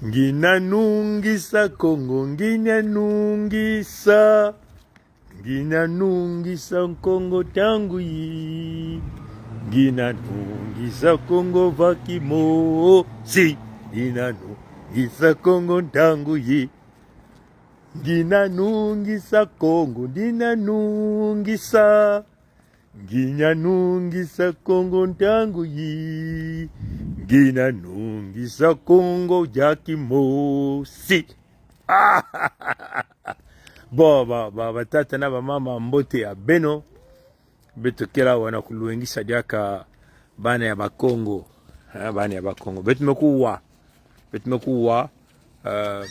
Ngina nungisa Kongo, ngina nungisa. Ngina nungisa Kongo tangu yi. Ngina nungisa Kongo vakimo. Si. Ngina nungisa Kongo tangu yi. Ngina nungisa Kongo, ngina nungisa. Ngina nungisa Kongo tangu yi. Ngina nungisa Kongo jakimosi. Ba tata na ba mama mbote ya beno beto kela wana kuluengisa diaka bana ya bakongo. Bana ya bakongo beto mekuwa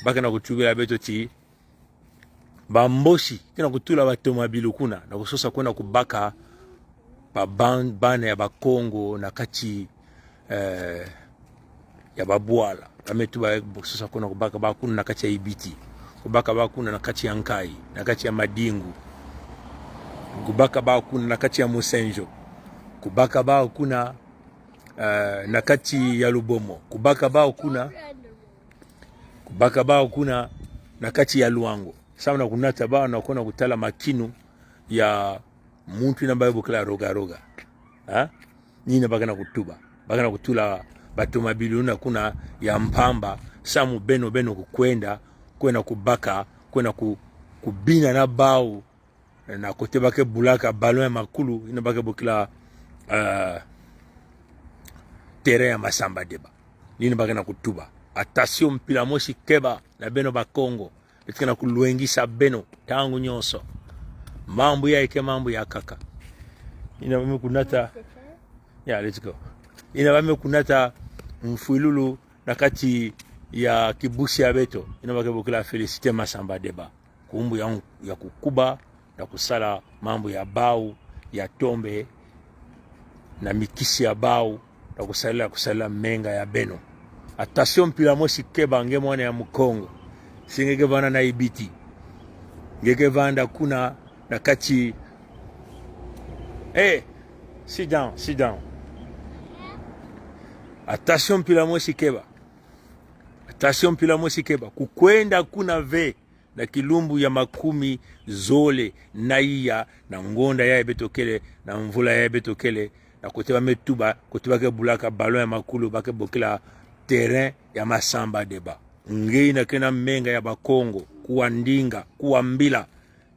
baka na kutubila beto ti bamboshi kina kutula batomabilu kuna na kusosa kwenda kubaka bana ya bakongo na kati ya babwala ametu ba kusosa kwenda kubaka bakuna na kati ya ibiti, kubaka bakuna na kati ya nkai, na kati ya madingu, kubaka bakuna na kati ya musenjo, kubaka bakuna na kati ya lubomo, kubaka bakuna na kati ya luango. Sawa na kunata ba na kona kutala makinu ya muntu ina bayo bukala roga nina bagana kutuba bagana kutula batomabilu na kuna ya mpamba samu beno kukwenda kwenda kubaka kwenda kubina na bao na kote bake bulaka balon ya makulu ina bake bukala terrain ya masamba deba nina bagana kutuba. Attention mpila moshi keba na beno bakongo etikana kuluengisa beno tangu nyonso mambo ya ike mambo ya kaka ina bame kunata yeah, let's go. Ina bame kunata mfuilulu na kati ya kibusi ya beto ina bake bukila felicite masamba deba kumbu ya kukuba na kusala mambo ya bau ya tombe na mikisi ya bau na kusala menga ya beno. Attention mpila moshi keba nge mwana ya mkongo singeke vana na ibiti ngeke vanda kuna na kati. Hey, sit down. Attention mpila moshi keba kukwenda kuna ve na kilumbu ya makumi zole na iya na ngonda ya betokele na mvula ya betokele na kuteba metuba kuteba ke bulaka balon ya makulu bake bokela terrain ya masamba deba ngei na kena menga ya bakongo kuwa ndinga kuwa mbila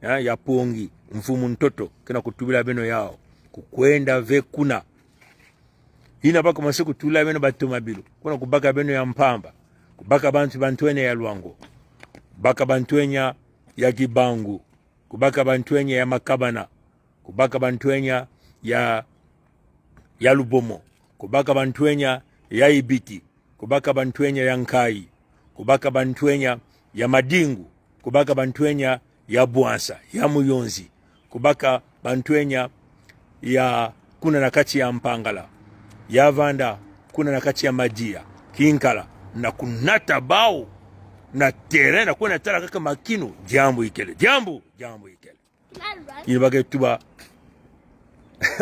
ya pongi mfumu ntoto kena kutubila beno yao kukwenda ve kuna hina bako mase kutula beno batomabilu kuna kubaka beno ya mpamba kubaka bantwenya ya luango kubaka bantwenya ya kibangu kubaka bantwenya ya makabana kubaka bantwenya ya lubomo kubaka bantwenya ya ibiti kubaka bantwenya ya nkai kubaka bantwenya ya madingu kubaka bantwenya ya buansa ya muyonzi kubaka bantwenya ya kuna na kati ya mpangala ya vanda kuna na kati ya majia kinkala na kunata bao na terrain na kuna tala kaka makino jambo ikele ilibake tuba.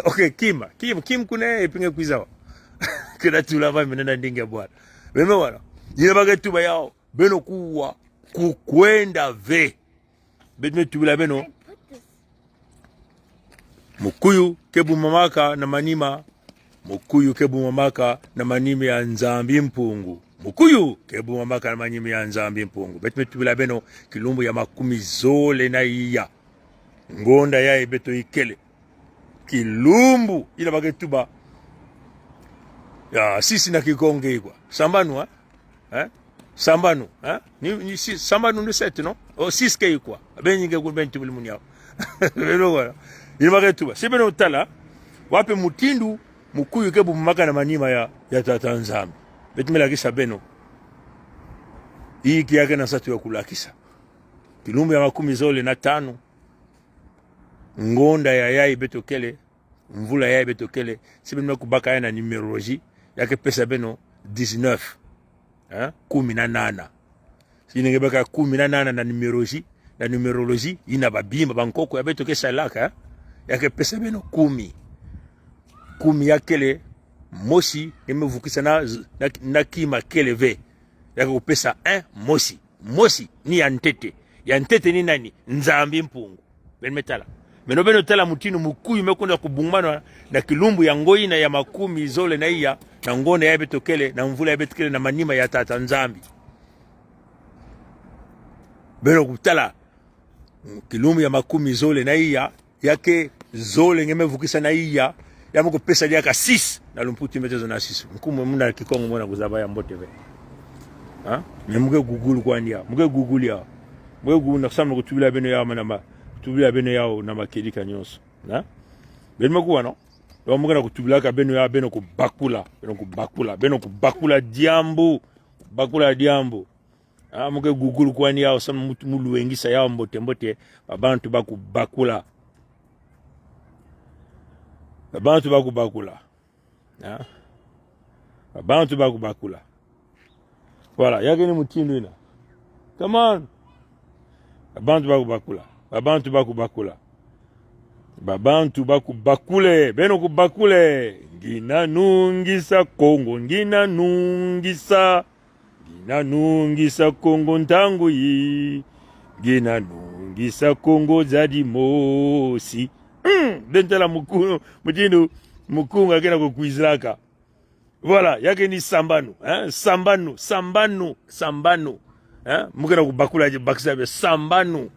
Okay, kim kuna ipinge kuizawa kila tula va menenda ndinge bwana weme wana ilibake tuba yao beno kuwa kukwenda ve bedme tubila beno mukuyu kebu mamaka na manima mukuyu kebu mamaka na manime ya nzambi mpungu mukuyu kebu mamaka na manime ya nzambi mpungu bedme tubila beno kilumbu ya makumi zole na iya ngonda ya beto ikele kilumbu ila bake tuba ya sisi na kikonge kwa sambanu sambanu ni sambanu no set no o siske kwa benyinge ku bentu bilimu yao lelo wala ilibake tuba sibeno tala wape mutindu mukuyu kebu maka na manima ya tata nzambi betumela kisa beno hii kiake na satu ya kulakisa kilumbu ya makumi zole na tano ngonda ya yai betokele mvula yai betokele sibeno kubaka ya na numerologie yake pesa beno 19 kumi na nana sinengebeka 18 na numerologie ina babimba bankoko ya betoke salaka yake pesa beno 10 yakele moshi emevukisa na kima keleve yaka kupesa mosi. Mosi ni ya ntete. Ya ntete ni nani? Nzambi mpungu. Beno beno tala mutinu mukuyu mekonda kubungumana na kilumbu ya ngoi na ya makumi zole na iya na ngone ya betokele na mvula ya betokele na manima ya tata nzambi. Beno kutala kilumbu ya makumi zole na iya yake zole ngeme vukisa na iya ya mko pesa yaka 6 na lumputi metezo na 6. Mkumu muna kikongo mwana kuzaba ya mbote be. Ha? Muge Google kwa ndia. Muge Google ya. Muge Google na kusama kutubila beno ya manama. Kutubila beno yao na makedika nyonso. Na? Beno mkuwa no? Wa muge na kutubila ka beno ya beno kubakula. Beno kubakula diambu. Bakula diambu. Ha? Muge Google kwa ndia yao sama mulu wengisa yao mbote. Babantu bakubakula. Babantu bakubakula. Ha? Babantu bakubakula. Voilà, yake ni mutindo ina. Come on. Babantu bakubakula. Babantu bakubakula. Babantu bakubakule. Beno kubakule. Ngina nungisa Kongo. Ngina nungisa Kongo ntangu yi. Ngina nungisa Kongo zadi mosi. Bentala mutindo mukunga kena kukuizlaka. Voilà, yake ni sambanu, sambanu, mukena kubakula je bakisa be sambanu.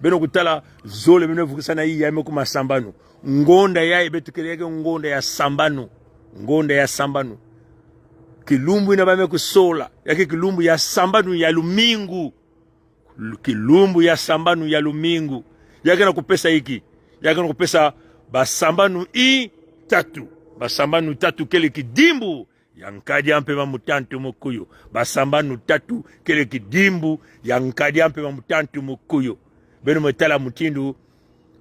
Beno kutala zole beno vukisa na hii yame kuma sambanu. Ngonda ya betukele yake ngonda ya sambanu. Kilumbu ina bame kusola, yake kilumbu ya sambanu ya lumingu. Kilumbu ya sambanu ya lumingu. Yake na kupesa hiki. Yake na kupesa basambanu tatu. Basambanu tatu kele kidimbu yankadi ampe mutantu mukuyu. Basambanu tatu kele kidimbu yankadi ampe mutantu mukuyu. Beno metala mutindu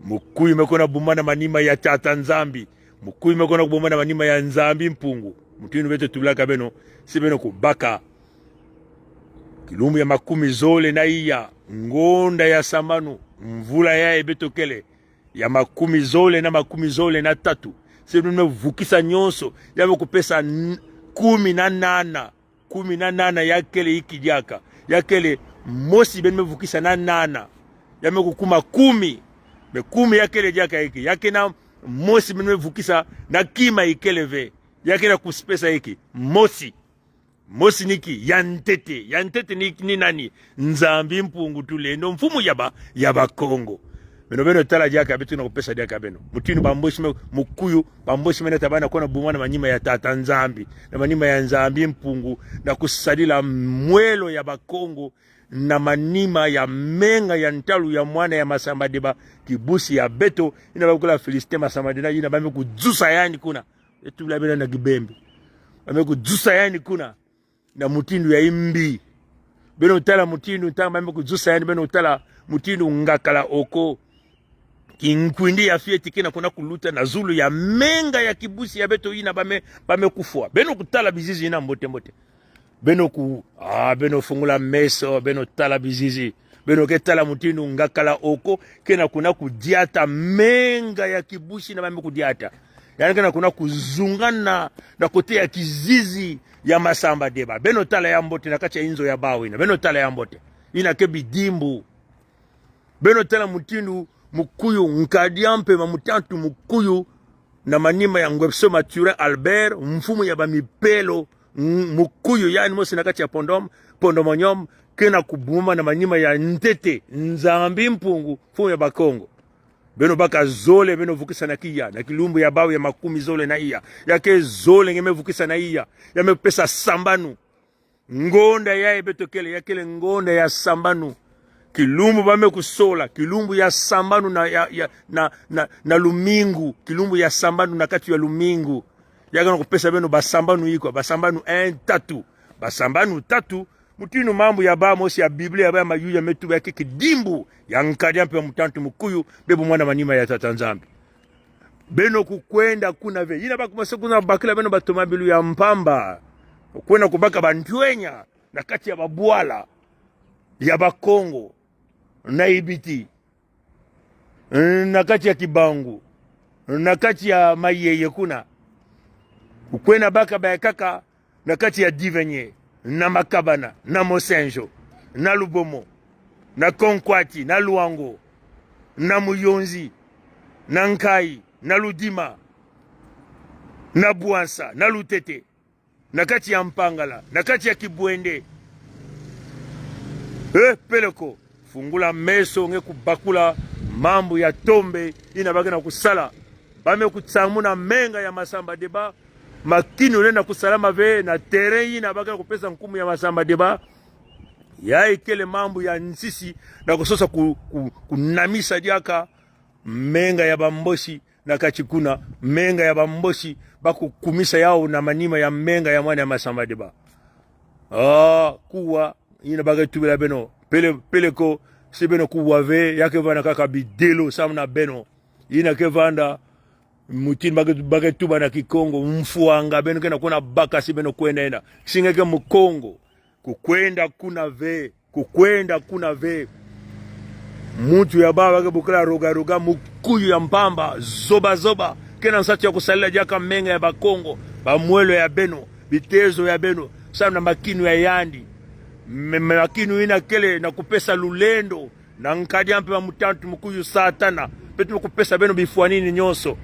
mukuyu mekona bumana manima ya tata nzambi. Mukuyu mekona bumana manima ya nzambi mpungu. Mutindu beto tubulaka beno si beno kubaka. Kilumbu ya makumi zole na iya ngonda ya sambanu mvula ya ebeto kele ya makumi zole na tatu. Sebe vukisa nyonso yame kupesa 18 yakele ikijaka yakele mosi bene vukisa na 8 yame kukuma 10 me 10 yakele jaka iki yake na mosi bene vukisa na kima ikeleve yake na kuspesa iki mosi niki yantete ni nani nzambi mpungu tulendo mfumu yaba Kongo. Beno tala jaka bitu na kupesa jaka beno. Mutinu bamboshi mukuyu bamboshi mena tabana kona bumana manima ya tata nzambi na manima ya nzambi mpungu na kusadila mwelo ya Bakongo na manima ya menga ya ntalu ya mwana ya Masambadeba kibusi ya beto ina bakula Filiste Masambadena ina bame kujusa yani kuna etu la bena na gibembe bame kujusa yani kuna na mutindu ya imbi beno tala mutindu tama bame kujusa yani beno tala mutindu ngakala oko kinkwindi ya fieti kina kuna kuluta na zulu ya menga ya kibusi ya beto ina bame kufua. Beno kutala bizizi ina mbote. Beno fungula meso, beno tala bizizi. Beno ketala mutinu ngakala oko, kena kuna kudiata menga ya kibusi na bame kudiata. Yani kena kuna kuzungana na kote ya kizizi ya Masambadeba. Beno tala ya mbote na kacha inzo ya bawina. Beno tala ya mbote. Ina kebi dimbu. Beno tala mutinu mukuyu nkadiampe mamutantu mukuyu na manima ya ngwepso mature Albert mfumu ya bamipelo mukuyu yani mosi nakati ya pondomonyom kena kubuma na manima ya ntete nzambi mpungu mfumu ya Bakongo. Beno baka zole beno vukisa na kia na kilumbu ya bawu ya makumi zole na iya yake zole ngeme vukisa na iya yame pesa sambanu ngonda ya betokele yakele ngonda ya sambanu. Kilumbu bame kusola, kilumbu ya sambanu na lumingu, kilumbu ya sambanu na kati ya lumingu. Yaga na kupesa beno basambanu yiko, basambanu 1 basambanu 3, mutinu mambu ya ba mosi ya Biblia ya ba mayu ya metu ya kidimbu, ya nkadi ampe mutantu mukuyu, bebu mwana manima ya tata nzambi. Beno kukwenda kuna ve, yina baku masekuna bakila beno batomabilu ya mpamba, kukwenda kubaka bantuenya, na kati ya babuala, ya Bakongo, na Ibiti, na kati ya Kibangu, na kati ya Mayeye kuna. Ukwena baka bayakaka, na kati ya Divenye, na Makabana, na Mosenjo, na Lubomo, na Konkwati, na Luango, na Muyonzi, na Nkai, na Ludima, na Buansa, na Lutete, na kati ya Mpangala, na kati ya Kibwende. Peleko, fungula meso nge kubakula mambo ya tombe inabaki na kusala. Bame kutsamuna menga ya Masamba Deba, makini unenda kusalama ve na terrain inabaki na kupesa nkumu ya Masamba Deba. Ya ikele mambo ya nsisi na kusosa kunamisa diaka menga ya bamboshi na kachikuna menga ya bamboshi baku kumisa yao na manima ya menga ya mwana ya Masamba Deba. Kuwa inabaki tubila beno peleko si beno kuwa ve yake vana kaka bidelo samna beno ina ke vanda mutini bage tuba na Kikongo mfuanga beno kena kuna baka si beno kwenda ina singeke Mkongo kukwenda kuna ve mutu ya baba ke bukala roga mukuyu ya mpamba zoba kena nsati ya kusalila jaka menga ya Bakongo bamwelo ya beno bitezo ya beno samna makinu ya yandi makinu ina kele na kupesa lulendo na nkadi ampe wa mutantu mukuyu satana betu kupesa beno bifuanini nyoso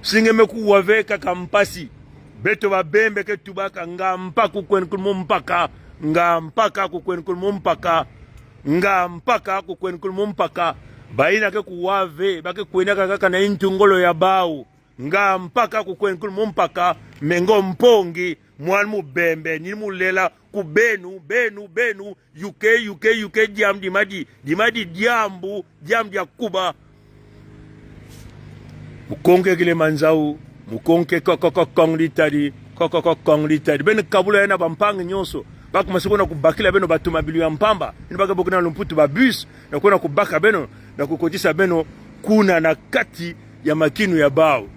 singeme kuwaveka kampasi beto babembe ke tubaka nga mpaka kukwen kulmo mpaka nga mpaka kukwen kulmo mpaka baina ke kuwave bake kuenaka kaka na intungolo ya bau nga mpaka kukwen kulmo mpaka mengo mpongi mwalimu bembe ni mulela kubenu benu UK jam dimadi jambu ya Kuba mukonke kile manzau mukonke kong litadi bene kabula yana bampangi nyonso bako masikona kubakila beno batumabili ya mpamba ni baka bokuna lumputu ba bus na kuna kubaka beno na kukotisa beno kuna na kati ya makinu ya bao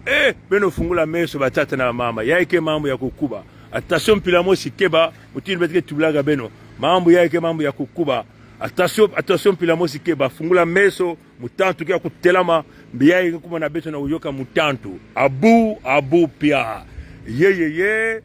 beno fungula meso batata na mama yaike mambo ya kukuba. Attention pilamo sikeba mutini betike tublaga beno mambo yaike mambo ya kukuba. Attention pilamo sikeba fungula meso mutantu kia kutelama biyaye kuma na beto na uyoka mutantu abu pia ye